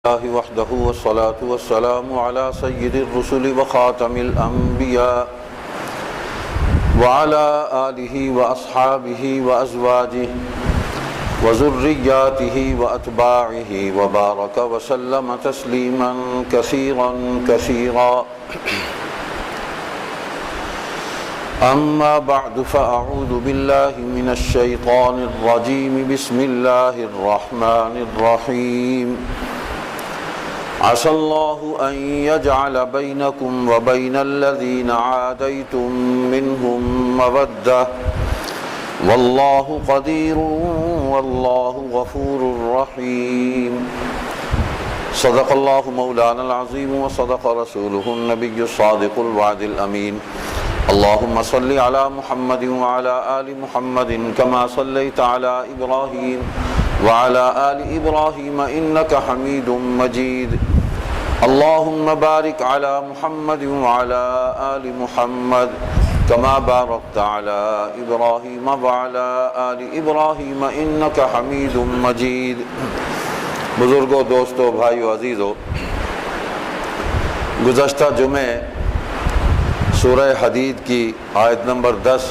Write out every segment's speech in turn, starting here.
الله وحده والصلاة والسلام على سيد الرسل وخاتم الأنبياء وعلى آله وأصحابه وأزواجه وذرياته وأتباعه وبارك وسلم تسليما كثيرا كثيرا. أما بعد فأعوذ بالله من الشيطان الرجيم. بسم الله الرحمن الرحيم. عسى الله أن يجعل بينكم وبين الذين عاديتم منهم مودة والله قدير والله غفور رحيم. صدق الله مولانا العظيم وصدق رسوله النبي الصادق الوعد الأمين. اللهم صل على محمد وعلى آل محمد كما صليت على إبراهيم وعلى آل إبراهيم إنك حميد مجيد. اللهم بارك على محمد وعلى آل محمد كما باركت على إبراهيم وعلى آل إبراهيم إنك حميد مجيد. بزرگوں، دوستوں، بھائیو، عزیزو، گزشتہ جمعے سورہ حدید کی آیت نمبر 10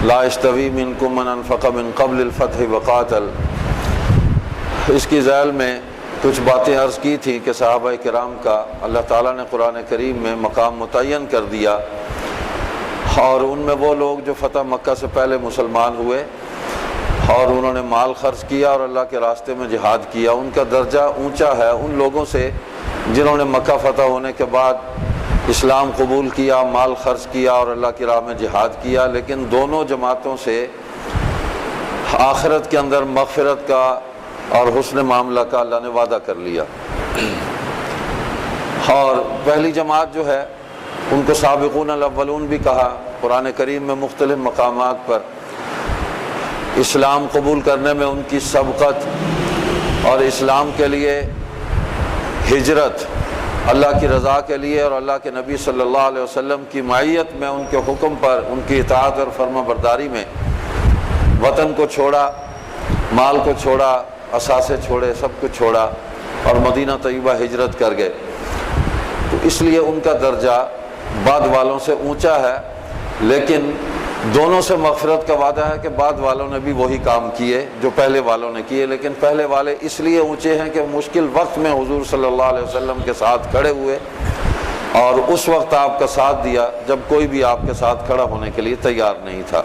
لا يستوي منكم من انفق من قبل الفتح وقاتل، اس کی ذیل میں کچھ باتیں عرض کی تھیں کہ صحابہ کرام کا اللہ تعالیٰ نے قرآن کریم میں مقام متعین کر دیا، اور ان میں وہ لوگ جو فتح مکہ سے پہلے مسلمان ہوئے اور انہوں نے مال خرچ کیا اور اللہ کے راستے میں جہاد کیا، ان کا درجہ اونچا ہے ان لوگوں سے جنہوں نے مکہ فتح ہونے کے بعد اسلام قبول کیا، مال خرچ کیا اور اللہ کی راہ میں جہاد کیا. لیکن دونوں جماعتوں سے آخرت کے اندر مغفرت کا اور حسن معاملہ کا اللہ نے وعدہ کر لیا. اور پہلی جماعت جو ہے ان کو سابقون الاولون بھی کہا. قرآن کریم میں مختلف مقامات پر اسلام قبول کرنے میں ان کی سبقت اور اسلام کے لیے ہجرت، اللہ کی رضا کے لیے اور اللہ کے نبی صلی اللہ علیہ وسلم کی معیت میں ان کے حکم پر ان کی اطاعت اور فرما برداری میں وطن کو چھوڑا، مال کو چھوڑا، اثاثے چھوڑے، سب کچھ چھوڑا اور مدینہ طیبہ ہجرت کر گئے. تو اس لیے ان کا درجہ بعد والوں سے اونچا ہے. لیکن دونوں سے مغفرت کا وعدہ ہے کہ بعد والوں نے بھی وہی کام کیے جو پہلے والوں نے کیے. لیکن پہلے والے اس لیے اونچے ہیں کہ مشکل وقت میں حضور صلی اللہ علیہ وسلم کے ساتھ کھڑے ہوئے اور اس وقت آپ کا ساتھ دیا جب کوئی بھی آپ کے ساتھ کھڑا ہونے کے لیے تیار نہیں تھا.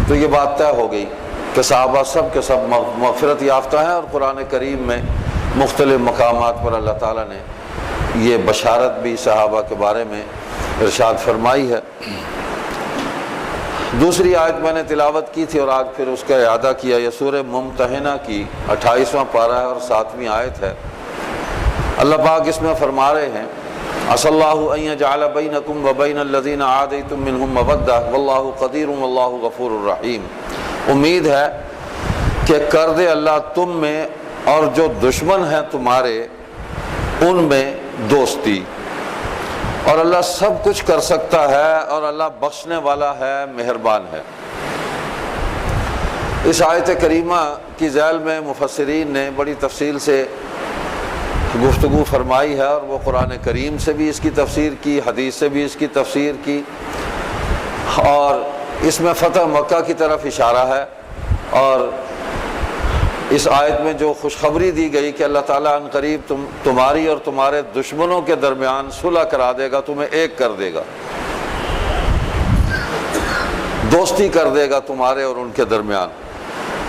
تو یہ بات طے ہو گئی کہ صحابہ سب کے سب مغفرت یافتہ ہیں، اور قرآن کریم میں مختلف مقامات پر اللہ تعالیٰ نے یہ بشارت بھی صحابہ کے بارے میں ارشاد فرمائی ہے. دوسری آیت میں نے تلاوت کی تھی اور آج پھر اس کا اعادہ کیا. یہ سورہ ممتحنہ کی 28واں پارہ ہے اور 7ویں آیت ہے. اللہ پاک اس میں فرما رہے ہیں عسى الله ان يجعل بينكم وبين الذين عاديتم منهم مودة والله قدير والله غفور رحيم. امید ہے کہ کر دے اللہ تم میں اور جو دشمن ہیں تمہارے ان میں دوستی، اور اللہ سب کچھ کر سکتا ہے اور اللہ بخشنے والا ہے، مہربان ہے. اس آیت کریمہ کی ذیل میں مفسرین نے بڑی تفصیل سے گفتگو فرمائی ہے، اور وہ قرآن کریم سے بھی اس کی تفسیر کی، حدیث سے بھی اس کی تفسیر کی، اور اس میں فتح مکہ کی طرف اشارہ ہے. اور اس آیت میں جو خوشخبری دی گئی کہ اللہ تعالیٰ ان قریب تمہاری اور تمہارے دشمنوں کے درمیان صلح کرا دے گا، تمہیں ایک کر دے گا، دوستی کر دے گا تمہارے اور ان کے درمیان،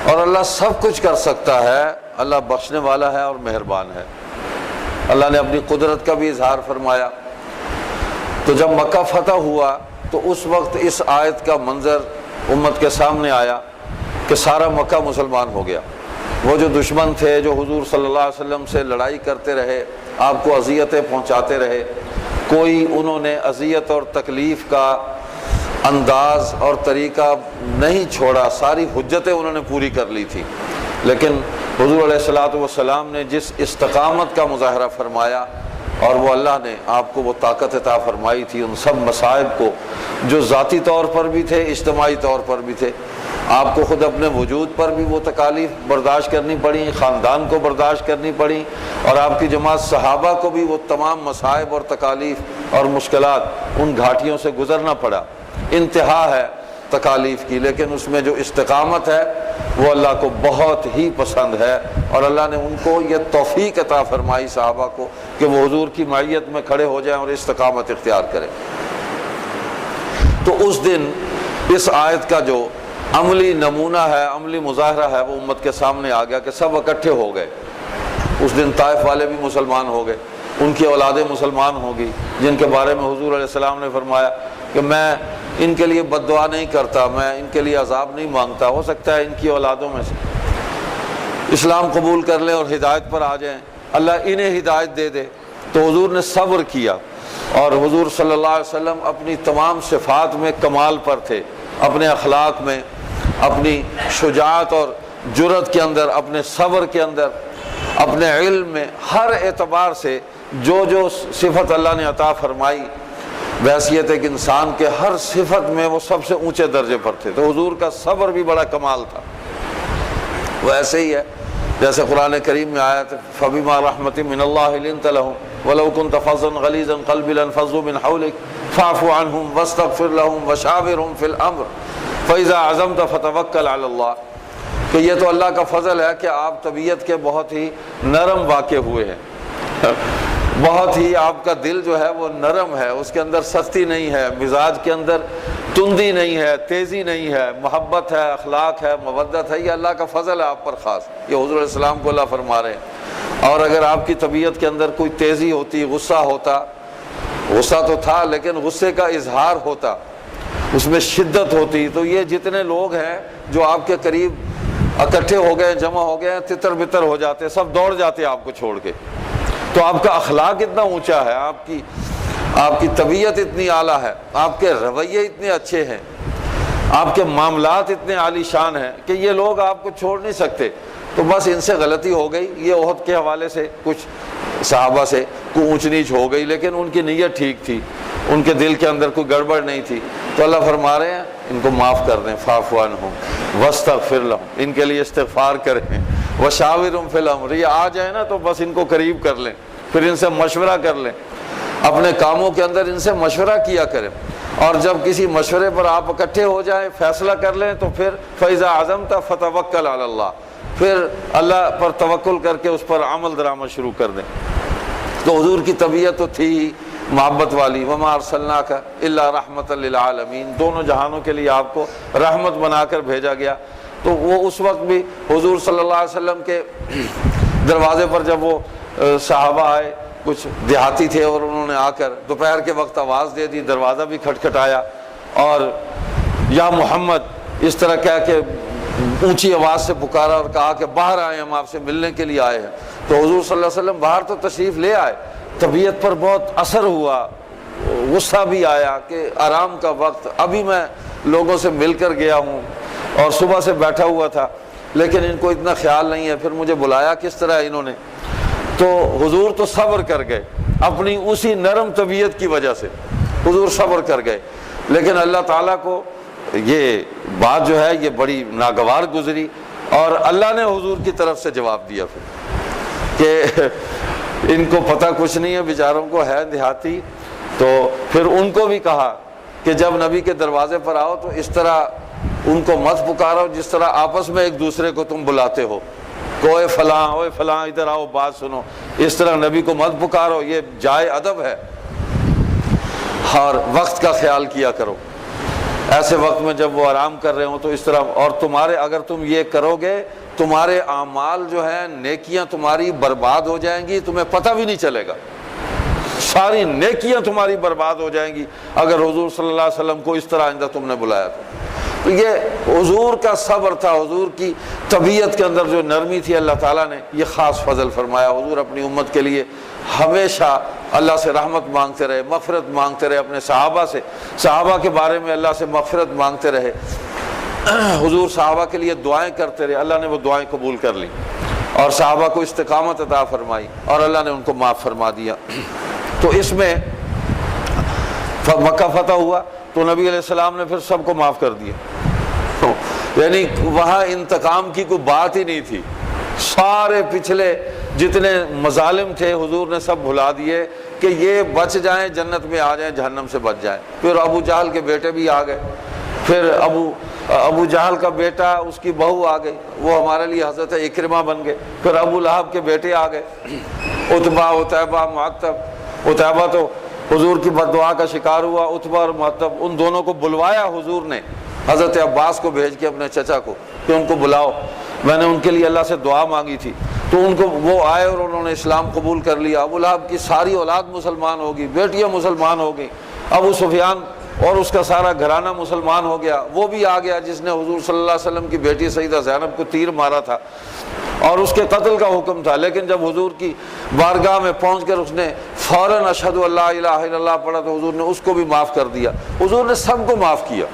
اور اللہ سب کچھ کر سکتا ہے، اللہ بخشنے والا ہے اور مہربان ہے. اللہ نے اپنی قدرت کا بھی اظہار فرمایا. تو جب مکہ فتح ہوا تو اس وقت اس آیت کا منظر امت کے سامنے آیا کہ سارا مکہ مسلمان ہو گیا. وہ جو دشمن تھے، جو حضور صلی اللہ علیہ وسلم سے لڑائی کرتے رہے، آپ کو اذیتیں پہنچاتے رہے، کوئی انہوں نے اذیت اور تکلیف کا انداز اور طریقہ نہیں چھوڑا، ساری حجتیں انہوں نے پوری کر لی تھی. لیکن حضور علیہ الصلوۃ والسلام نے جس استقامت کا مظاہرہ فرمایا اور وہ اللہ نے آپ کو وہ طاقت عطا فرمائی تھی ان سب مصائب کو جو ذاتی طور پر بھی تھے، اجتماعی طور پر بھی تھے، آپ کو خود اپنے وجود پر بھی وہ تکالیف برداشت کرنی پڑی، خاندان کو برداشت کرنی پڑی، اور آپ کی جماعت صحابہ کو بھی وہ تمام مصائب اور تکالیف اور مشکلات، ان گھاٹیوں سے گزرنا پڑا۔ انتہا ہے تکالیف کی، لیکن اس میں جو استقامت ہے وہ اللہ کو بہت ہی پسند ہے، اور اللہ نے ان کو یہ توفیق عطا فرمائی صحابہ کو کہ وہ حضور کی معیت میں کھڑے ہو جائیں اور استقامت اختیار کریں۔ تو اس دن اس آیت کا جو عملی نمونہ ہے، عملی مظاہرہ ہے، وہ امت کے سامنے آ گیا کہ سب اکٹھے ہو گئے۔ اس دن طائف والے بھی مسلمان ہو گئے، ان کی اولادیں مسلمان ہو گئی، جن کے بارے میں حضور علیہ السلام نے فرمایا کہ میں ان کے لیے بد دعا نہیں کرتا، میں ان کے لیے عذاب نہیں مانگتا، ہو سکتا ہے ان کی اولادوں میں سے اسلام قبول کر لیں اور ہدایت پر آ جائیں، اللہ انہیں ہدایت دے دے۔ تو حضور نے صبر کیا، اور حضور صلی اللہ علیہ وسلم اپنی تمام صفات میں کمال پر تھے، اپنے اخلاق میں، اپنی شجاعت اور جرأت کے اندر، اپنے صبر کے اندر، اپنے علم میں، ہر اعتبار سے جو جو صفت اللہ نے عطا فرمائی بحیثیت ایک انسان کے، ہر صفت میں وہ سب سے اونچے درجے پر تھے۔ تو حضور کا صبر بھی بڑا کمال تھا۔ وہ ایسے ہی ہے جیسے قرآن کریم میں آیا تھا فَبِمَا رَحْمَةٍ مِّنَ اللَّهِ لِنْتَ لَهُمْ وَلَوْ كُنْتَ فَظًّا غَلِيظَ الْقَلْبِ لَانفَضُّوا مِنْ حَوْلِكَ فَاعْفُ عَنْهُمْ وَاسْتَغْفِرْ لَهُمْ وَشَاوِرْهُمْ فِي الْأَمْرِ فَإِذَا عَزَمْتَ فَتَوَكَّلْ عَلَى اللَّهِ کہ یہ تو اللہ کا فضل ہے کہ آپ طبیعت کے بہت ہی نرم واقع ہوئے ہیں، بہت ہی آپ کا دل جو ہے وہ نرم ہے، اس کے اندر سختی نہیں ہے، مزاج کے اندر تندی نہیں ہے، تیزی نہیں ہے، محبت ہے، اخلاق ہے، مودت ہے۔ یہ اللہ کا فضل ہے آپ پر خاص، یہ حضور علیہ السلام کو اللہ فرما رہے ہیں۔ اور اگر آپ کی طبیعت کے اندر کوئی تیزی ہوتی، غصہ ہوتا، غصہ تو تھا لیکن غصے کا اظہار ہوتا، اس میں شدت ہوتی، تو یہ جتنے لوگ ہیں جو آپ کے قریب اکٹھے ہو گئے، جمع ہو گئے، تتر بتر ہو جاتے، سب دوڑ جاتے آپ کو چھوڑ کے۔ تو آپ کا اخلاق اتنا اونچا ہے، آپ کی طبیعت اتنی اعلیٰ ہے، آپ کے رویے اتنے اچھے ہیں، آپ کے معاملات اتنے عالی شان ہیں کہ یہ لوگ آپ کو چھوڑ نہیں سکتے۔ تو بس ان سے غلطی ہو گئی، یہ احد کے حوالے سے کچھ صحابہ سے کوئی اونچ نیچ ہو گئی، لیکن ان کی نیت ٹھیک تھی، ان کے دل کے اندر کوئی گڑبڑ نہیں تھی۔ تو اللہ فرما رہے ہیں ان کو معاف کر دیں، فاعف عنہم واستغفر لہم، ان کے لیے استغفار کریں، وشاورہم فی الامر، یہ آ جائیں نا تو بس ان کو قریب کر لیں، پھر ان سے مشورہ کر لیں، اپنے کاموں کے اندر ان سے مشورہ کیا کریں، اور جب کسی مشورے پر آپ اکٹھے ہو جائیں، فیصلہ کر لیں، تو پھر فَإِذَا عَزَمْتَ فَتَوَكَّلْ عَلَى اللَّهِ، پھر اللہ پر توکل کر کے اس پر عمل درآمد شروع کر دیں۔ تو حضور کی طبیعت تو تھی ہی محبت والی، وَمَا أَرْسَلْنَاكَ إِلَّا رَحْمَةً لِلْعَالَمِينَ، دونوں جہانوں کے لیے آپ کو رحمت بنا کر بھیجا گیا۔ تو وہ اس وقت بھی حضور صلی اللہ علیہ وسلم کے دروازے پر جب وہ صحابہ آئے، کچھ دیہاتی تھے، اور انہوں نے آ کر دوپہر کے وقت آواز دے دی، دروازہ بھی کھٹکھٹایا، اور یا محمد اس طرح کہہ کے اونچی آواز سے پکارا اور کہا کہ باہر آئے، ہم آپ سے ملنے کے لیے آئے ہیں۔ تو حضور صلی اللہ علیہ وسلم باہر تو تشریف لے آئے، طبیعت پر بہت اثر ہوا، غصہ بھی آیا کہ آرام کا وقت، ابھی میں لوگوں سے مل کر گیا ہوں اور صبح سے بیٹھا ہوا تھا، لیکن ان کو اتنا خیال نہیں ہے، پھر مجھے بلایا کس طرح انہوں نے۔ تو حضور تو صبر کر گئے، اپنی اسی نرم طبیعت کی وجہ سے حضور صبر کر گئے، لیکن اللہ تعالیٰ کو یہ بات جو ہے یہ بڑی ناگوار گزری، اور اللہ نے حضور کی طرف سے جواب دیا پھر کہ ان کو پتہ کچھ نہیں ہے، بیچاروں کو ہے دیہاتی۔ تو پھر ان کو بھی کہا کہ جب نبی کے دروازے پر آؤ تو اس طرح ان کو مت پکارو جس طرح آپس میں ایک دوسرے کو تم بلاتے ہو، کوئی فلاں اوے فلاں ادھر آؤ بات سنو، اس طرح نبی کو مت پکارو، یہ جائے ادب ہے، اور وقت کا خیال کیا کرو۔ ایسے وقت میں جب وہ آرام کر رہے ہوں تو اس طرح، اور تمہارے اگر تم یہ کرو گے تمہارے اعمال جو ہیں، نیکیاں تمہاری برباد ہو جائیں گی، تمہیں پتہ بھی نہیں چلے گا، ساری نیکیاں تمہاری برباد ہو جائیں گی اگر حضور صلی اللہ علیہ وسلم کو اس طرح آئندہ تم نے بلایا تو۔ یہ حضور کا صبر تھا، حضور کی طبیعت کے اندر جو نرمی تھی، اللہ تعالیٰ نے یہ خاص فضل فرمایا۔ حضور اپنی امت کے لیے ہمیشہ اللہ سے رحمت مانگتے رہے، مغفرت مانگتے رہے، اپنے صحابہ کے بارے میں اللہ سے مغفرت مانگتے رہے، حضور صحابہ کے لیے دعائیں کرتے رہے، اللہ نے وہ دعائیں قبول کر لی، اور صحابہ کو استقامت عطا فرمائی، اور اللہ نے ان کو معاف فرما دیا۔ تو اس میں مکہ فتح ہوا تو نبی علیہ السلام نے پھر سب کو معاف کر دیا، یعنی وہاں انتقام کی کوئی بات ہی نہیں تھی، سارے پچھلے جتنے مظالم تھے حضور نے سب بھلا دیے کہ یہ بچ جائیں جنت میں آ جائیں، جہنم سے بچ جائیں۔ پھر ابو جہل کے بیٹے بھی آ گئے، پھر ابو جہل کا بیٹا اس کی بہو آ گئی، وہ ہمارے لیے حضرت اکرمہ بن گئے۔ پھر ابو لہب کے بیٹے آ گئے، عتبہ، عتیبہ، معتب۔ عتیبہ تو حضور کی بد دعا کا شکار ہوا، عتبہ اور معتب ان دونوں کو بلوایا حضور نے، حضرت عباس کو بھیج کے اپنے چچا کو کہ ان کو بلاؤ، میں نے ان کے لیے اللہ سے دعا مانگی تھی۔ تو ان کو وہ آئے اور انہوں نے اسلام قبول کر لیا۔ ابو لہب کی ساری اولاد مسلمان ہوگی، بیٹیاں مسلمان ہو گئیں۔ ابو سفیان اور اس کا سارا گھرانہ مسلمان ہو گیا، وہ بھی آ گیا جس نے حضور صلی اللہ علیہ وسلم کی بیٹی سیدہ زینب کو تیر مارا تھا اور اس کے قتل کا حکم تھا، لیکن جب حضور کی بارگاہ میں پہنچ کر اس نے فوراً اشہد ان لا الہ الا اللہ پڑھا تو حضور نے اس کو بھی معاف کر دیا۔ حضور نے سب کو معاف کیا،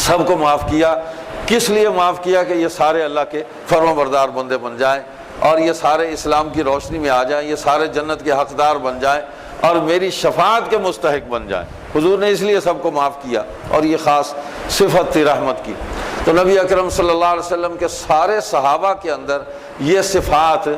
سب کو معاف کیا۔ کس لیے معاف کیا؟ کہ یہ سارے اللہ کے فرما بردار بندے بن جائیں اور یہ سارے اسلام کی روشنی میں آ جائیں، یہ سارے جنت کے حقدار بن جائیں اور میری شفاعت کے مستحق بن جائیں۔ حضور نے اس لیے سب کو معاف کیا، اور یہ خاص صفت تھی رحمت کی۔ تو نبی اکرم صلی اللہ علیہ وسلم کے سارے صحابہ کے اندر یہ صفات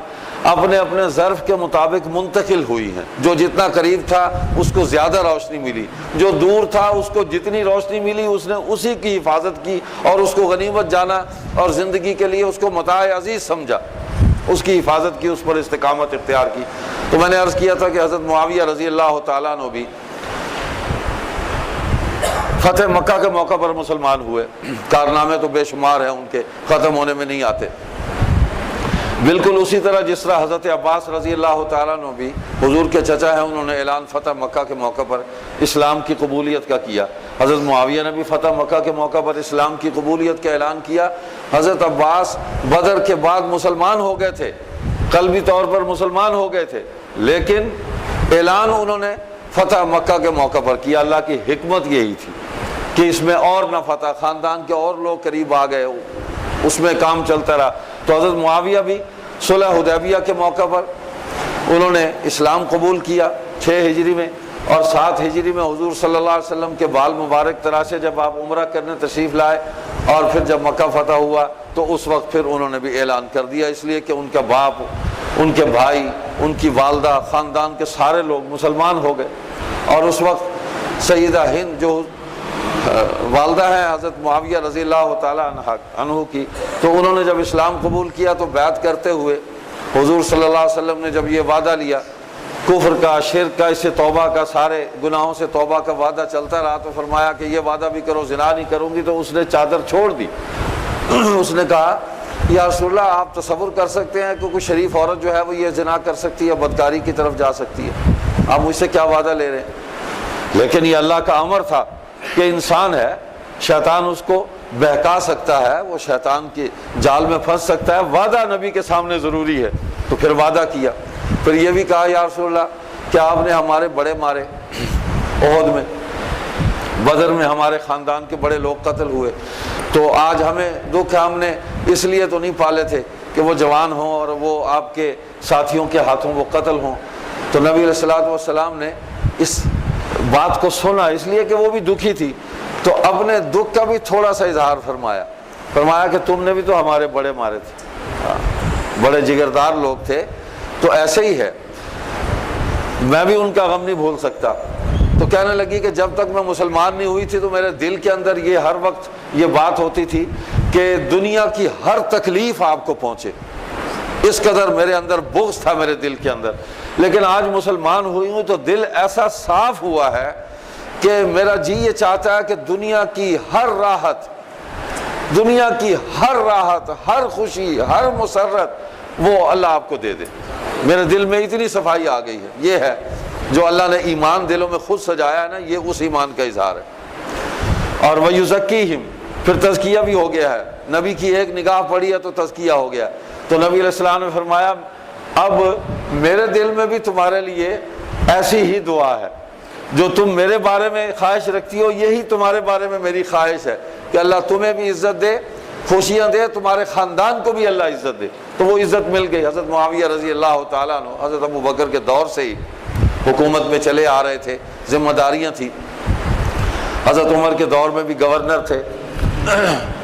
اپنے اپنے ظرف کے مطابق منتقل ہوئی ہیں۔ جو جتنا قریب تھا اس کو زیادہ روشنی ملی، جو دور تھا اس کو جتنی روشنی ملی اس نے اسی کی حفاظت کی اور اس کو غنیمت جانا اور زندگی کے لیے اس کو متاع عزیز سمجھا، اس کی حفاظت کی، اس پر استقامت اختیار کی۔ تو میں نے عرض کیا تھا کہ حضرت معاویہ رضی اللہ تعالیٰ عنہ بھی فتح مکہ کے موقع پر مسلمان ہوئے، کارنامے تو بے شمار ہیں ان کے، ختم ہونے میں نہیں آتے۔ بالکل اسی طرح جس طرح حضرت عباس رضی اللہ تعالیٰ عنہ بھی حضور کے چچا ہیں، انہوں نے اعلان فتح مکہ کے موقع پر اسلام کی قبولیت کا کیا۔ حضرت معاویہ نے بھی فتح مکہ کے موقع پر اسلام کی قبولیت کا اعلان کیا۔ حضرت عباس بدر کے بعد مسلمان ہو گئے تھے، قلبی طور پر مسلمان ہو گئے تھے، لیکن اعلان انہوں نے فتح مکہ کے موقع پر کیا۔ اللہ کی حکمت یہی تھی کہ اس میں اور نہ فتح، خاندان کے اور لوگ قریب آ گئے، اس میں کام چلتا رہا۔ تو حضرت معاویہ بھی صلح حدیبیہ کے موقع پر انہوں نے اسلام قبول کیا 6 ہجری میں، اور 7 ہجری میں حضور صلی اللہ علیہ وسلم کے بال مبارک تراشے جب آپ عمرہ کرنے تشریف لائے، اور پھر جب مکہ فتح ہوا تو اس وقت پھر انہوں نے بھی اعلان کر دیا، اس لیے کہ ان کا باپ، ان کے بھائی، ان کی والدہ، خاندان کے سارے لوگ مسلمان ہو گئے۔ اور اس وقت سیدہ ہند جو والدہ ہیں حضرت معاویہ رضی اللہ تعالیٰ عنہ کی، تو انہوں نے جب اسلام قبول کیا تو بیعت کرتے ہوئے حضور صلی اللہ علیہ وسلم نے جب یہ وعدہ لیا کفر کا، شرک کا، اس سے توبہ کا، سارے گناہوں سے توبہ کا وعدہ چلتا رہا، تو فرمایا کہ یہ وعدہ بھی کرو زنا نہیں کروں گی، تو اس نے چادر چھوڑ دی۔ اس نے کہا یا رسول اللہ آپ تصور کر سکتے ہیں کہ کوئی شریف عورت جو ہے وہ یہ زنا کر سکتی ہے، بدکاری کی طرف جا سکتی ہے، آپ مجھ سے کیا وعدہ لے رہے ہیں؟ لیکن یہ اللہ کا امر تھا کہ انسان ہے، شیطان اس کو بہکا سکتا ہے، وہ شیطان کے جال میں پھنس سکتا ہے، وعدہ نبی کے سامنے ضروری ہے۔ تو پھر وعدہ کیا، پھر یہ بھی کہا یا رسول اللہ کہ آپ نے ہمارے بڑے مارے احد میں، بدر میں ہمارے خاندان کے بڑے لوگ قتل ہوئے، تو آج ہمیں دکھ ہے، ہم نے اس لیے تو نہیں پالے تھے کہ وہ جوان ہوں اور وہ آپ کے ساتھیوں کے ہاتھوں وہ قتل ہوں۔ تو نبی علیہ الصلوۃ والسلام نے اس بات کو سنا، اس لیے کہ وہ بھی دکھی تھی، تو اپنے دکھ کا بھی تھوڑا سا اظہار فرمایا کہ تم نے بھی تو ہمارے بڑے مارے تھے، بڑے جگردار لوگ تھے، تو ایسے ہی ہے، میں بھی ان کا غم نہیں بھول سکتا۔ تو کہنے لگی کہ جب تک میں مسلمان نہیں ہوئی تھی تو میرے دل کے اندر یہ ہر وقت یہ بات ہوتی تھی کہ دنیا کی ہر تکلیف آپ کو پہنچے، اس قدر میرے اندر بغض تھا میرے دل کے اندر۔ لیکن آج مسلمان ہوئی ہوں تو دل ایسا صاف ہوا ہے کہ میرا جی یہ چاہتا ہے کہ دنیا کی ہر راحت، ہر خوشی، ہر مسرت وہ اللہ آپ کو دے دے۔ میرے دل میں اتنی صفائی آ گئی ہے، یہ ہے جو اللہ نے ایمان دلوں میں خود سجایا ہے نا، یہ اس ایمان کا اظہار ہے۔ اور وَيُزَكِّيهِمْ، پھر تزکیہ بھی ہو گیا ہے، نبی کی ایک نگاہ پڑی ہے تو تزکیہ ہو گیا۔ تو نبی علیہ السلام نے فرمایا اب میرے دل میں بھی تمہارے لیے ایسی ہی دعا ہے، جو تم میرے بارے میں خواہش رکھتی ہو یہی تمہارے بارے میں میری خواہش ہے کہ اللہ تمہیں بھی عزت دے، خوشیاں دے، تمہارے خاندان کو بھی اللہ عزت دے۔ تو وہ عزت مل گئی۔ حضرت معاویہ رضی اللہ تعالیٰ عنہ حضرت ابو بکر کے دور سے ہی حکومت میں چلے آ رہے تھے، ذمہ داریاں تھیں۔ حضرت عمر کے دور میں بھی گورنر تھے،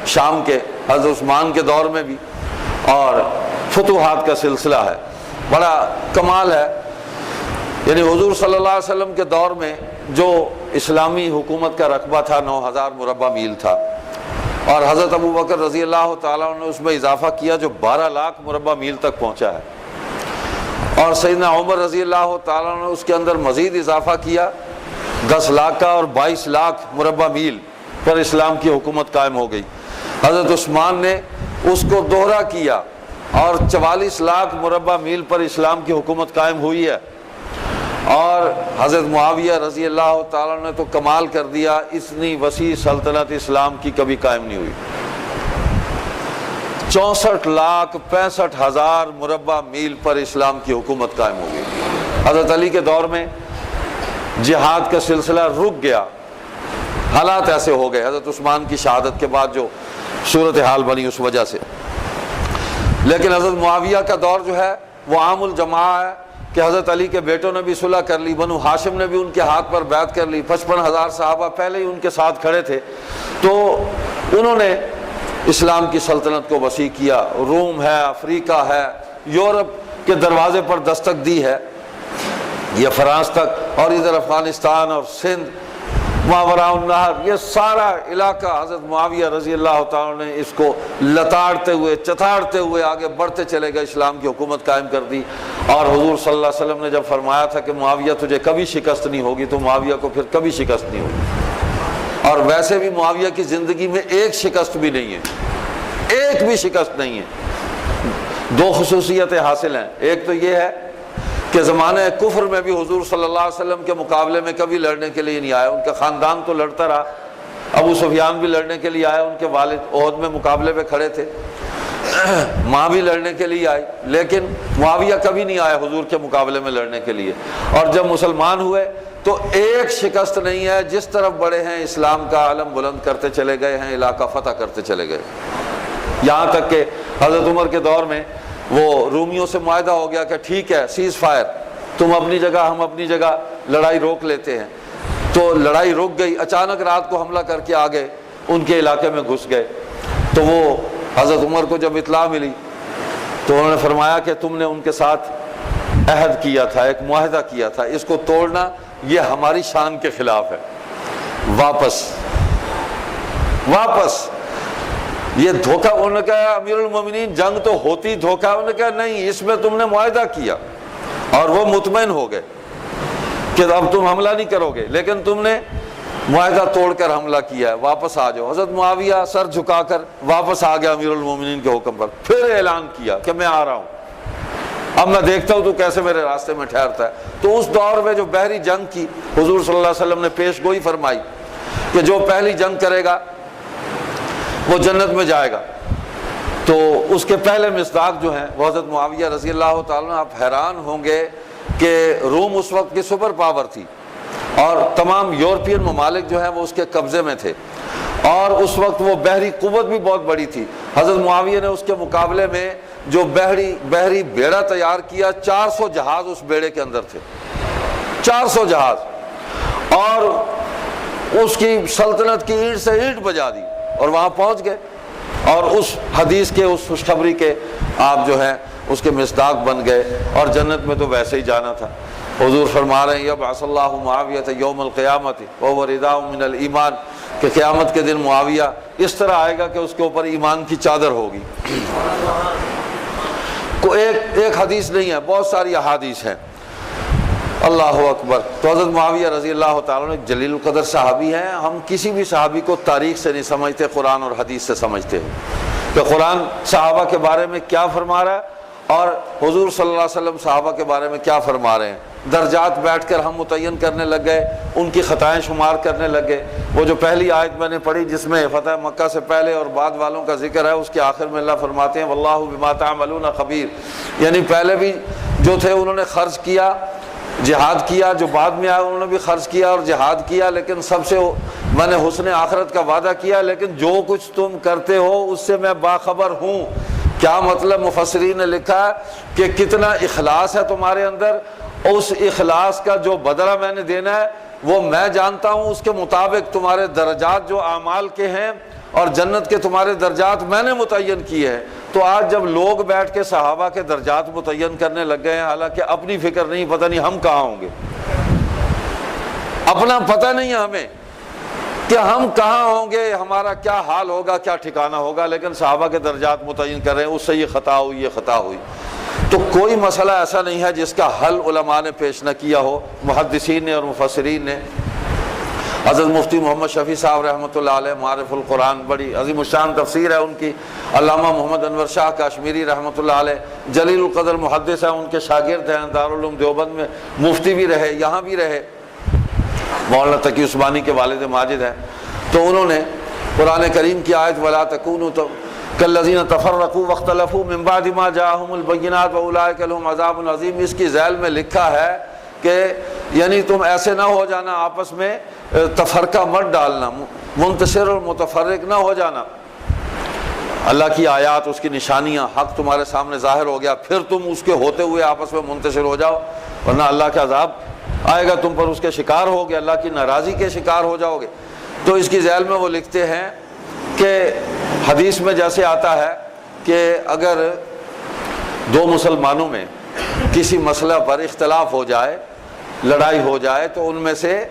شام کے حضرت عثمان کے دور میں بھی، اور فتوحات کا سلسلہ ہے، بڑا کمال ہے۔ یعنی حضور صلی اللہ علیہ وسلم کے دور میں جو اسلامی حکومت کا رقبہ تھا 9000 مربع میل تھا، اور حضرت ابو بکر رضی اللہ تعالیٰ عنہ نے اس میں اضافہ کیا جو 12 لاکھ مربع میل تک پہنچا ہے، اور سیدنا عمر رضی اللہ تعالیٰ عنہ نے اس کے اندر مزید اضافہ کیا 10 لاکھ کا، اور 22 لاکھ مربع میل پر اسلام کی حکومت قائم ہو گئی۔ حضرت عثمان نے اس کو دوہرا کیا اور 44 لاکھ مربع میل پر اسلام کی حکومت قائم ہوئی ہے، اور حضرت معاویہ رضی اللہ تعالیٰ نے تو کمال کر دیا، اتنی وسیع سلطنت اسلام کی کبھی قائم نہیں ہوئی۔ 64,65,000 مربع میل پر اسلام کی حکومت قائم ہو گئی۔ حضرت علی کے دور میں جہاد کا سلسلہ رک گیا، حالات ایسے ہو گئے حضرت عثمان کی شہادت کے بعد جو صورتحال بنی اس وجہ سے۔ لیکن حضرت معاویہ کا دور جو ہے وہ عام الجماع ہے کہ حضرت علی کے بیٹوں نے بھی صلح کر لی، بنو ہاشم نے بھی ان کے ہاتھ پر بیعت کر لی، 55,000 صحابہ پہلے ہی ان کے ساتھ کھڑے تھے، تو انہوں نے اسلام کی سلطنت کو وسیع کیا۔ روم ہے، افریقہ ہے، یورپ کے دروازے پر دستک دی ہے، یہ فرانس تک، اور ادھر افغانستان اور سندھ، ماوراء النہر، یہ سارا علاقہ حضرت معاویہ رضی اللہ تعالیٰ نے اس کو لتاڑتے ہوئے چتاڑتے ہوئے آگے بڑھتے چلے گئے، اسلام کی حکومت قائم کر دی۔ اور حضور صلی اللہ علیہ وسلم نے جب فرمایا تھا کہ معاویہ تجھے کبھی شکست نہیں ہوگی، تو معاویہ کو پھر کبھی شکست نہیں ہوگی۔ اور ویسے بھی معاویہ کی زندگی میں ایک شکست بھی نہیں ہے، ایک بھی شکست نہیں ہے۔ 2 خصوصیتیں حاصل ہیں، ایک تو یہ ہے کہ زمانہ کفر میں بھی حضور صلی اللہ علیہ وسلم کے مقابلے میں کبھی لڑنے کے لیے نہیں آئے، ان کا خاندان تو لڑتا رہا، ابو سفیان بھی لڑنے کے لیے آئے، ان کے والد احد میں مقابلے پہ کھڑے تھے، ماں بھی لڑنے کے لیے آئی، لیکن معاویہ کبھی نہیں آئے حضور کے مقابلے میں لڑنے کے لیے۔ اور جب مسلمان ہوئے تو ایک شکست نہیں ہے، جس طرف بڑے ہیں اسلام کا علم بلند کرتے چلے گئے ہیں، علاقہ فتح کرتے چلے گئے، یہاں تک کہ حضرت عمر کے دور میں وہ رومیوں سے معاہدہ ہو گیا کہ ٹھیک ہے سیز فائر، تم اپنی جگہ ہم اپنی جگہ، لڑائی روک لیتے ہیں۔ تو لڑائی رک گئی، اچانک رات کو حملہ کر کے آگے ان کے علاقے میں گھس گئے۔ تو وہ حضرت عمر کو جب اطلاع ملی تو انہوں نے فرمایا کہ تم نے ان کے ساتھ عہد کیا تھا، ایک معاہدہ کیا تھا، اس کو توڑنا یہ ہماری شان کے خلاف ہے، واپس یہ دھوکہ۔ انہوں نے کہا امیر المومنین جنگ تو ہوتی دھوکہ، انہوں نے کہا نہیں، اس میں تم نے معاہدہ کیا، اور وہ مطمئن ہو گئے کہ اب تم حملہ نہیں کرو گے، لیکن تم نے معاہدہ توڑ کر حملہ کیا ہے، واپس آ جاؤ۔ حضرت معاویہ سر جھکا کر واپس آ گیا امیر المومنین کے حکم پر، پھر اعلان کیا کہ میں آ رہا ہوں، اب میں دیکھتا ہوں تو کیسے میرے راستے میں ٹھہرتا ہے۔ تو اس دور میں جو بحری جنگ کی حضور صلی اللہ علیہ وسلم نے پیش گوئی فرمائی کہ جو پہلی جنگ کرے گا وہ جنت میں جائے گا، تو اس کے پہلے مصداق جو ہیں وہ حضرت معاویہ رضی اللہ تعالیٰ عنہ۔ آپ حیران ہوں گے کہ روم اس وقت کی سپر پاور تھی، اور تمام یورپین ممالک جو ہیں وہ اس کے قبضے میں تھے، اور اس وقت وہ بحری قوت بھی بہت بڑی تھی۔ حضرت معاویہ نے اس کے مقابلے میں جو بحری بیڑا تیار کیا، 400 جہاز اس بیڑے کے اندر تھے، 400 جہاز، اور اس کی سلطنت کی اینٹ سے اینٹ بجا دی، اور وہاں پہنچ گئے، اور اس حدیث کے، اس خوشخبری کے آپ جو ہیں اس کے مصداق بن گئے، اور جنت میں تو ویسے ہی جانا تھا۔ حضور فرما رہے ہیں یبعث اللہ معاویہ یوم القیامت وہو رداء من الایمان، کہ قیامت کے دن معاویہ اس طرح آئے گا کہ اس کے اوپر ایمان کی چادر ہوگی۔ ایک حدیث نہیں ہے، بہت ساری احادیث ہیں، اللہ اکبر۔ تو حضرت معاویہ رضی اللہ تعالیٰ نے جلیل القدر صحابی ہیں، ہم کسی بھی صحابی کو تاریخ سے نہیں سمجھتے، قرآن اور حدیث سے سمجھتے ہیں کہ قرآن صحابہ کے بارے میں کیا فرما رہا ہے، اور حضور صلی اللہ علیہ وسلم صحابہ کے بارے میں کیا فرما رہے ہیں۔ درجات بیٹھ کر ہم متعین کرنے لگ گئے، ان کی خطائیں شمار کرنے لگ گئے۔ وہ جو پہلی آیت میں نے پڑھی جس میں فتح مکہ سے پہلے اور بعد والوں کا ذکر ہے، اس کے آخر میں اللہ فرماتے ہیں واللہ بما تعملون خبیر، یعنی پہلے بھی جو تھے انہوں نے خرچ کیا، جہاد کیا، جو بعد میں آئے انہوں نے بھی خرچ کیا اور جہاد کیا، لیکن سب سے میں نے حسن آخرت کا وعدہ کیا، لیکن جو کچھ تم کرتے ہو اس سے میں باخبر ہوں۔ کیا مطلب؟ مفسرین نے لکھا کہ کتنا اخلاص ہے تمہارے اندر، اس اخلاص کا جو بدلہ میں نے دینا ہے وہ میں جانتا ہوں، اس کے مطابق تمہارے درجات جو اعمال کے ہیں اور جنت کے تمہارے درجات میں نے متعین کیے ہیں۔ تو آج جب لوگ بیٹھ کے صحابہ کے درجات متعین کرنے لگ گئے ہیں، حالانکہ اپنی فکر نہیں، پتہ نہیں ہم کہاں ہوں گے، اپنا پتہ نہیں ہے ہمیں کہ ہم کہاں ہوں گے، ہمارا کیا حال ہوگا، کیا ٹھکانہ ہوگا، لیکن صحابہ کے درجات متعین کر رہے ہیں، اس سے یہ خطا ہوئی، یہ خطا ہوئی۔ تو کوئی مسئلہ ایسا نہیں ہے جس کا حل علماء نے پیش نہ کیا ہو، محدثین نے اور مفسرین نے۔ حضرت مفتی محمد شفیع صاحب رحمۃ اللہ علیہ، معارف القرآن، بڑی عظیم الشان تفسیر ہے ان کی۔ علامہ محمد انور شاہ کاشمیری رحمۃ اللہ علیہ جلیل القدر محدث ہیں، ان کے شاگرد ہیں، دارالعلوم دیوبند میں مفتی بھی رہے، یہاں بھی رہے، مولانا تقی عثمانی کے والد ماجد ہیں۔ تو انہوں نے قرآن کریم کی آیت وَلَا تَكُونُوا كَالَّذِينَ تَفَرَّقُوا وَاخْتَلَفُوا مِن بَعْدِ مَا جَاءَهُمُ الْبَيِّنَاتُ وَأُولَٰئِكَ لَهُمْ عَذَابٌ عَظِيمٌ، اس کی ذیل میں لکھا ہے کہ یعنی تم ایسے نہ ہو جانا، آپس میں تفرقہ مت ڈالنا، منتشر اور متفرق نہ ہو جانا۔ اللہ کی آیات، اس کی نشانیاں، حق تمہارے سامنے ظاہر ہو گیا، پھر تم اس کے ہوتے ہوئے آپس میں منتشر ہو جاؤ، ورنہ اللہ کا عذاب آئے گا، تم پر اس کے شکار ہوگے، اللہ کی ناراضی کے شکار ہو جاؤ گے۔ تو اس کی ذیل میں وہ لکھتے ہیں کہ حدیث میں جیسے آتا ہے کہ اگر دو مسلمانوں میں کسی مسئلہ پر اختلاف ہو جائے، لڑائی ہو جائے، تو ان میں سے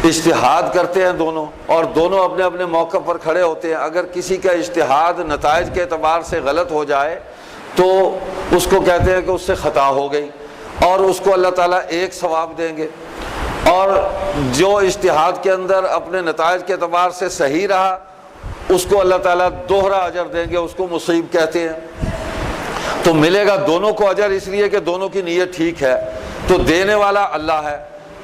اجتہاد کرتے ہیں دونوں، اور دونوں اپنے اپنے موقع پر کھڑے ہوتے ہیں۔ اگر کسی کا اجتہاد نتائج کے اعتبار سے غلط ہو جائے تو اس کو کہتے ہیں کہ اس سے خطا ہو گئی، اور اس کو اللہ تعالیٰ ایک ثواب دیں گے، اور جو اجتہاد کے اندر اپنے نتائج کے اعتبار سے صحیح رہا اس کو اللہ تعالیٰ دوہرا اجر دیں گے، اس کو مصیب کہتے ہیں۔ تو ملے گا دونوں کو اجر، اس لیے کہ دونوں کی نیت ٹھیک ہے، تو دینے والا اللہ ہے۔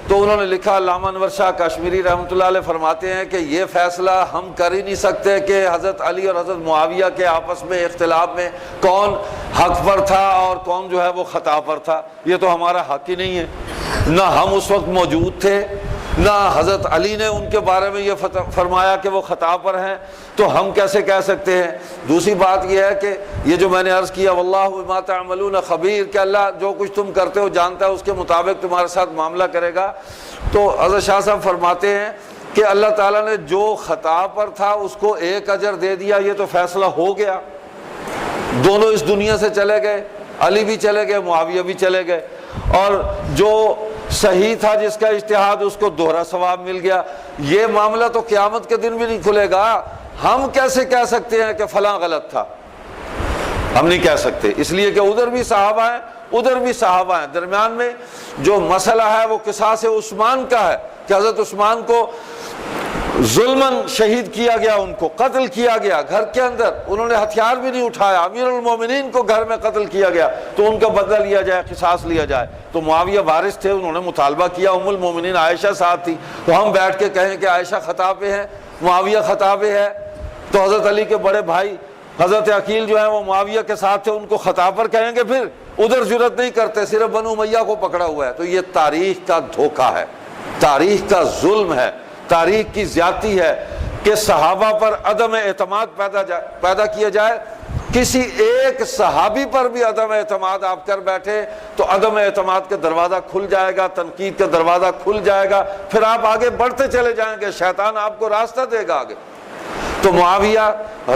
تو انہوں نے لکھا، علامہ انور شاہ کاشمیری رحمۃ اللہ علیہ فرماتے ہیں کہ یہ فیصلہ ہم کر ہی نہیں سکتے کہ حضرت علی اور حضرت معاویہ کے آپس میں اختلاف میں کون حق پر تھا اور کون جو ہے وہ خطا پر تھا، یہ تو ہمارا حق ہی نہیں ہے، نہ ہم اس وقت موجود تھے، نہ حضرت علی نے ان کے بارے میں یہ فرمایا کہ وہ خطا پر ہیں، تو ہم کیسے کہہ سکتے ہیں۔ دوسری بات یہ ہے کہ یہ جو میں نے عرض کیا، واللہ بما تعملون خبیر، کہ اللہ جو کچھ تم کرتے ہو جانتا ہے، اس کے مطابق تمہارے ساتھ معاملہ کرے گا۔ تو حضرت شاہ صاحب فرماتے ہیں کہ اللہ تعالیٰ نے جو خطا پر تھا اس کو ایک اجر دے دیا، یہ تو فیصلہ ہو گیا، دونوں اس دنیا سے چلے گئے، علی بھی چلے گئے، معاویہ بھی چلے گئے، اور جو صحیح تھا جس کا اجتہاد اس کو دوہرا ثواب مل گیا۔ یہ معاملہ تو قیامت کے دن بھی نہیں کھلے گا۔ ہم کیسے کہہ سکتے ہیں کہ فلاں غلط تھا؟ ہم نہیں کہہ سکتے، اس لیے کہ ادھر بھی صحابہ ہیں، ادھر بھی صحابہ ہیں، درمیان میں جو مسئلہ ہے وہ قصاص عثمان کا ہے کہ حضرت عثمان کو ظلماً شہید کیا گیا، ان کو قتل کیا گیا گھر کے اندر، انہوں نے ہتھیار بھی نہیں اٹھایا، امیر المومنین کو گھر میں قتل کیا گیا، تو ان کا بدلہ لیا جائے، قصاص لیا جائے۔ تو معاویہ وارث تھے، انہوں نے مطالبہ کیا، ام المومنین عائشہ ساتھ تھی، تو ہم بیٹھ کے کہیں کہ عائشہ خطا پہ ہے، معاویہ خطا پہ ہے، تو حضرت علی کے بڑے بھائی حضرت عقیل جو ہیں وہ معاویہ کے ساتھ تھے، ان کو خطا پر کہیں گے، پھر ادھر جرت نہیں کرتے، صرف بنو امیہ کو پکڑا ہوا ہے۔ تو یہ تاریخ کا دھوکہ ہے، تاریخ کا ظلم ہے، تاریخ کی زیادتی ہے کہ صحابہ پر عدم اعتماد پیدا کیا جائے۔ کسی ایک صحابی پر بھی عدم اعتماد آپ کر بیٹھے تو عدم اعتماد کا دروازہ کھل جائے گا، تنقید کا دروازہ کھل جائے گا، پھر آپ آگے بڑھتے چلے جائیں گے، شیطان آپ کو راستہ دے گا آگے۔ تو معاویہ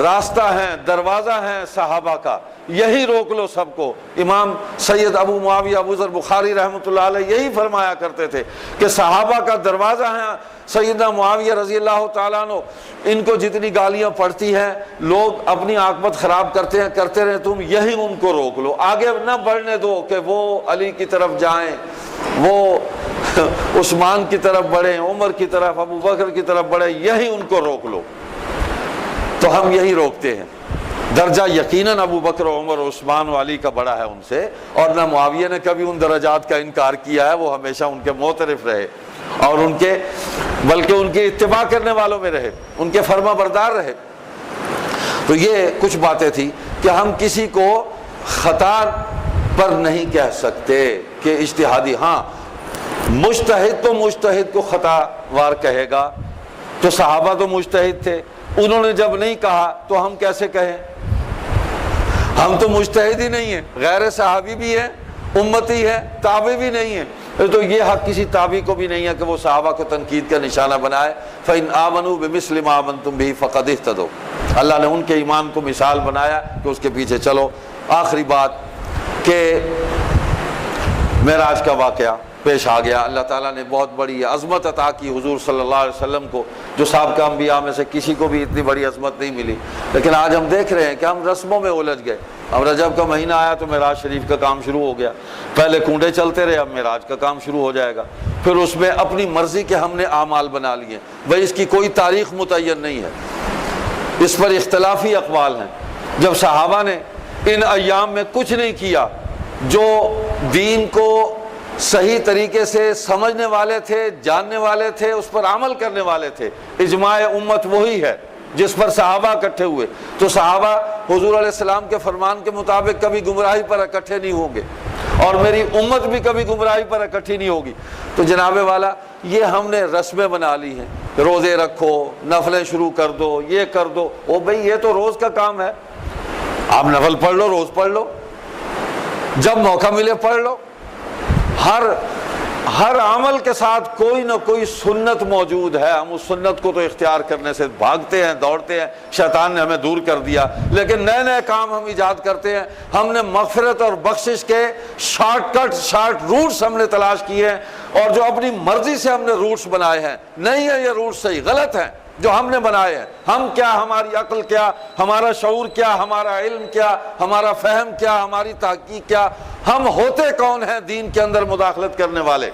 راستہ ہیں، دروازہ ہیں صحابہ کا، یہی روک لو سب کو۔ امام سید ابو معاویہ ابو ذر بخاری رحمۃ اللہ علیہ یہی فرمایا کرتے تھے کہ صحابہ کا دروازہ ہیں سیدنا معاویہ رضی اللہ تعالیٰ عنہ۔ ان کو جتنی گالیاں پڑتی ہیں، لوگ اپنی عاقبت خراب کرتے ہیں، کرتے رہے، تم یہی ان کو روک لو، آگے نہ بڑھنے دو کہ وہ علی کی طرف جائیں، وہ عثمان کی طرف بڑھیں، عمر کی طرف، ابو بکر کی طرف بڑھیں، یہی ان کو روک لو۔ تو ہم یہی روکتے ہیں۔ درجہ یقیناً ابو بکر و عمر و عثمان و علی کا بڑا ہے ان سے، اور نہ معاویہ نے کبھی ان درجات کا انکار کیا ہے، وہ ہمیشہ ان کے معترف رہے اور ان کے بلکہ ان کی اتباع کرنے والوں میں رہے، ان کے فرما بردار رہے۔ تو یہ کچھ باتیں تھیں کہ ہم کسی کو خطا پر نہیں کہہ سکتے کہ اجتہادی، ہاں مجتہد تو مجتہد کو خطا وار کہے گا، تو صحابہ تو مجتہد تھے، انہوں نے جب نہیں کہا تو ہم کیسے کہیں؟ ہم تو مجتہد ہی نہیں ہیں، غیر صحابی بھی ہیں، امتی ہے، تابع بھی نہیں ہیں، تو یہ حق کسی تابعی کو بھی نہیں ہے کہ وہ صحابہ کو تنقید کا نشانہ بنائے۔ فَإِنْ آمَنُوا بِمِثْلِ مَا آمَنْتُمْ بِهِ فَقَدِ اهْتَدَوْا، اللہ نے ان کے ایمان کو مثال بنایا کہ اس کے پیچھے چلو۔ آخری بات کہ معراج کا واقعہ پیش آ گیا، اللہ تعالیٰ نے بہت بڑی عظمت عطا کی حضور صلی اللہ علیہ وسلم کو، جو سابقہ انبیاء میں سے کسی کو بھی اتنی بڑی عظمت نہیں ملی۔ لیکن آج ہم دیکھ رہے ہیں کہ ہم رسموں میں الجھ گئے۔ اب رجب کا مہینہ آیا تو معراج شریف کا کام شروع ہو گیا، پہلے کنڈے چلتے رہے، اب معراج کا کام شروع ہو جائے گا۔ پھر اس میں اپنی مرضی کے ہم نے اعمال بنا لیے، بھائی اس کی کوئی تاریخ متعین نہیں ہے، اس پر اختلافی اقوال ہیں۔ جب صحابہ نے ان ایام میں کچھ نہیں کیا، جو دین کو صحیح طریقے سے سمجھنے والے تھے، جاننے والے تھے، اس پر عمل کرنے والے تھے، اجماع امت وہی ہے جس پر صحابہ اکٹھے ہوئے، تو صحابہ حضور علیہ السلام کے فرمان کے مطابق کبھی گمراہی پر اکٹھے نہیں ہوں گے، اور میری امت بھی کبھی گمراہی پر اکٹھی نہیں ہوگی۔ تو جناب والا یہ ہم نے رسمیں بنا لی ہیں، روزے رکھو، نفلیں شروع کر دو، یہ کر دو۔ او بھائی یہ تو روز کا کام ہے، آپ نفل پڑھ لو، روز پڑھ لو، جب موقع ملے پڑھ لو۔ ہر عمل کے ساتھ کوئی نہ کوئی سنت موجود ہے، ہم اس سنت کو تو اختیار کرنے سے بھاگتے ہیں، دوڑتے ہیں، شیطان نے ہمیں دور کر دیا، لیکن نئے نئے کام ہم ایجاد کرتے ہیں۔ ہم نے مغفرت اور بخشش کے شارٹ روٹس ہم نے تلاش کیے ہیں، اور جو اپنی مرضی سے ہم نے روٹس بنائے ہیں، نہیں ہے یہ روٹس صحیح، غلط ہیں جو ہم نے بنائے ہیں۔ ہم کیا، ہماری عقل کیا، ہمارا شعور کیا، ہمارا علم کیا، ہمارا فہم کیا، ہماری تحقیق کیا، ہم ہوتے کون ہیں دین کے اندر مداخلت کرنے والے؟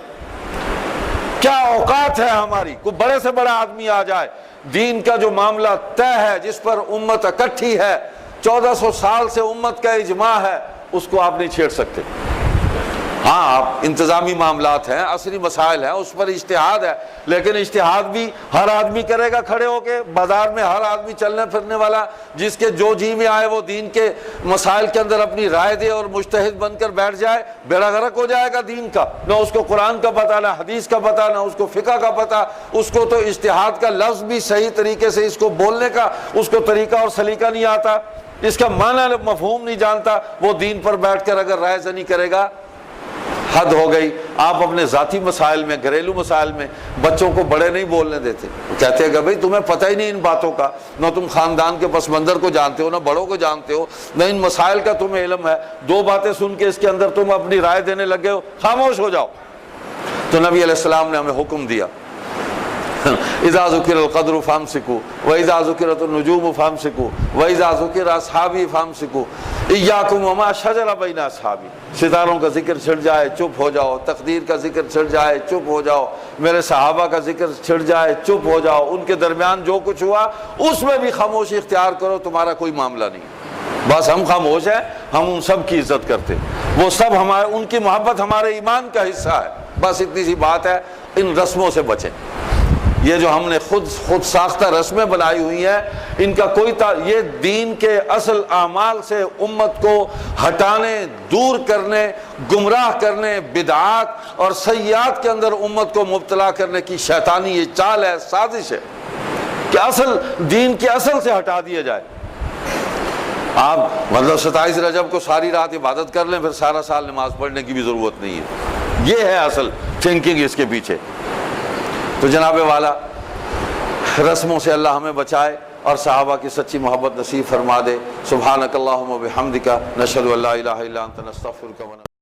کیا اوقات ہے ہماری؟ کوئی بڑے سے بڑا آدمی آ جائے، دین کا جو معاملہ طے ہے، جس پر امت اکٹھی ہے، 1400 سال سے امت کا اجماع ہے، اس کو آپ نہیں چھیڑ سکتے۔ ہاں آپ انتظامی معاملات ہیں، عصری مسائل ہیں، اس پر اجتہاد ہے، لیکن اجتہاد بھی ہر آدمی کرے گا کھڑے ہو کے؟ بازار میں ہر آدمی چلنے پھرنے والا جس کے جو جی میں آئے وہ دین کے مسائل کے اندر اپنی رائے دے اور مجتہد بن کر بیٹھ جائے، بیڑا غرق ہو جائے گا دین کا۔ نہ اس کو قرآن کا پتہ، نہ حدیث کا پتہ، نہ اس کو فقہ کا پتہ، اس کو تو اجتہاد کا لفظ بھی صحیح طریقے سے اس کو بولنے کا اس کو طریقہ اور سلیقہ نہیں آتا، اس کا معنی مفہوم نہیں جانتا، وہ دین پر بیٹھ کر اگر رائے زنی کرے گا، حد ہو گئی۔ آپ اپنے ذاتی مسائل میں، گھریلو مسائل میں بچوں کو بڑے نہیں بولنے دیتے، کہتے ہیں کہ بھئی تمہیں پتہ ہی نہیں ان باتوں کا، نہ تم خاندان کے پس منظر کو جانتے ہو، نہ بڑوں کو جانتے ہو، نہ ان مسائل کا تمہیں علم ہے، دو باتیں سن کے اس کے اندر تم اپنی رائے دینے لگے ہو، خاموش ہو جاؤ۔ تو نبی علیہ السلام نے ہمیں حکم دیا، اذا ذکر القدر فامسکوا واذا ذکرت النجوم فامسکوا واذا ذکر اصحابی فامسکوا ایاکم وما شجر بین اصحابی۔ ستاروں کا ذکر چھڑ جائے چپ ہو جاؤ، تقدیر کا ذکر چھڑ جائے چپ ہو جاؤ، میرے صحابہ کا ذکر چھڑ جائے چپ ہو جاؤ، ان کے درمیان جو کچھ ہوا اس میں بھی خاموشی اختیار کرو، تمہارا کوئی معاملہ نہیں۔ بس ہم خاموش ہیں، ہم ان سب کی عزت کرتے ہیں، وہ سب ہمارے، ان کی محبت ہمارے ایمان کا حصہ ہے، بس اتنی سی بات ہے۔ ان رسموں سے بچیں، یہ جو ہم نے خود ساختہ رسمیں بنائی ہوئی ہیں، ان کا کوئی یہ دین کے اصل اعمال سے امت کو ہٹانے، دور کرنے، گمراہ کرنے، بدعات اور سیئات کے اندر امت کو مبتلا کرنے کی شیطانی یہ چال ہے، سازش ہے کہ اصل دین کے اصل سے ہٹا دیا جائے۔ آپ مطلب 27 رجب کو ساری رات عبادت کر لیں، پھر سارا سال نماز پڑھنے کی بھی ضرورت نہیں ہے، یہ ہے اصل تھنکنگ اس کے پیچھے۔ تو جناب والا رسموں سے اللہ ہمیں بچائے اور صحابہ کی سچی محبت نصیب فرما دے۔ سبحانک اللہم و بحمدک، نشہد ان لا الہ الا انت، نستغفرک و نتوب الیک۔